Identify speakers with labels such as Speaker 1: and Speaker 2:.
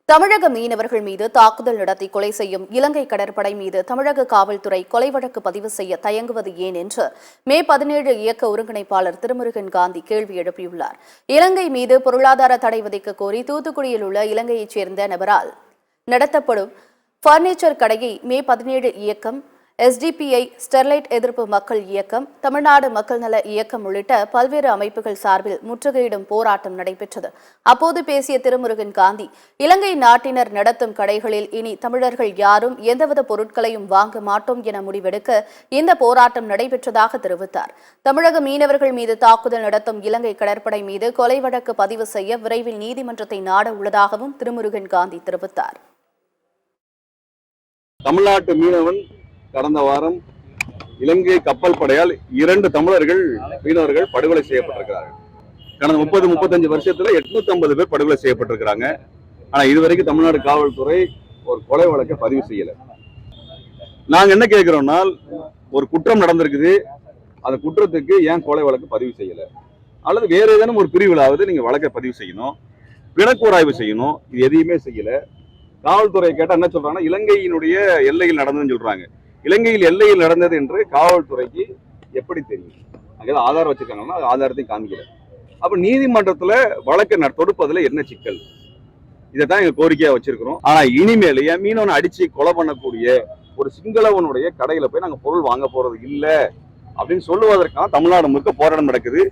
Speaker 1: தமிழக மீனவர்கள் மீது தாக்குதல் நடத்தி கொலை செய்யும் இலங்கை கடற்படை மீது தமிழக காவல்துறை கொலை வழக்கு பதிவு செய்ய தயங்குவது ஏன் என்று மே 17 இயக்க ஒருங்கிணைப்பாளர் திருமுருகன் காந்தி கேள்வி எழுப்பியுள்ளார். இலங்கை மீது பொருளாதார தடை விதிக்க கோரி தூத்துக்குடியில் உள்ள இலங்கையைச் சேர்ந்த நபரால் நடத்தப்படும் பர்னிச்சர் கடையை மே 17 இயக்கம், SDPI, ஸ்டெர்லைட் எதிர்ப்பு மக்கள் இயக்கம், தமிழ்நாடு மக்கள் நல இயக்கம் உள்ளிட்ட பல்வேறு அமைப்புகள் சார்பில் முற்றுகையிடும் போராட்டம் நடைபெற்றது. அப்போது பேசிய திருமுருகன் காந்தி, இலங்கை நாட்டினர் நடத்தும் கடைகளில் இனி தமிழர்கள் யாரும் எந்தவித பொருட்களையும் வாங்க மாட்டோம் என முடிவெடுக்க இந்த போராட்டம் நடைபெற்றதாக தெரிவித்தார். தமிழக மீனவர்கள் மீது தாக்குதல் நடத்தும் இலங்கை கடற்படை மீது கொலை வழக்கு பதிவு செய்ய விரைவில் நீதிமன்றத்தை நாட உள்ளதாகவும் திருமுருகன் காந்தி தெரிவித்தார்.
Speaker 2: தமிழ்நாட்டு மீனவன் கடந்த வாரம் இலங்கை கப்பல் படையால் 2 தமிழர்கள் மீனவர்கள் படுகொலை செய்யப்பட்டிருக்கிறார்கள். கடந்த 30-35 வருஷத்துல 850 பேர் படுகொலை செய்யப்பட்டிருக்கிறாங்க. ஆனா இதுவரைக்கும் தமிழ்நாடு காவல்துறை ஒரு கொலை வழக்கை பதிவு செய்யல. நாங்க என்ன கேட்கிறோம்னா, ஒரு குற்றம் நடந்திருக்குது, அந்த குற்றத்துக்கு ஏன் கொலை வழக்கு பதிவு செய்யல, அல்லது வேற ஏதேனும் ஒரு பிரிவிலாவது நீங்க வழக்கை பதிவு செய்யணும், பிணக்கூராய்வு செய்யணும். இது எதையுமே செய்யல. காவல்துறை கேட்டா என்ன சொல்றாங்கன்னா, இலங்கையினுடைய எல்லையில் நடந்ததுன்னு சொல்றாங்க. இலங்கையில் எல்லையில் நடந்தது என்று காவல்துறைக்கு எப்படி தெரியும்? அங்கே ஆதாரம் வச்சிருக்காங்கன்னா ஆதாரத்தையும் காமிக்கல. அப்ப நீதிமன்றத்துல வழக்கு தொடுப்பதுல என்ன சிக்கல்? இதைத்தான் எங்க கோரிக்கையா வச்சிருக்கிறோம். ஆனா இனிமேல் என் மீனவனை அடிச்சு கொலை பண்ணக்கூடிய ஒரு சிங்களவனுடைய கடையில போய் நாங்க பொருள் வாங்க போறது இல்லை அப்படின்னு சொல்லுவதற்கான தமிழ்நாடு முழுக்க போராட்டம் நடக்குது.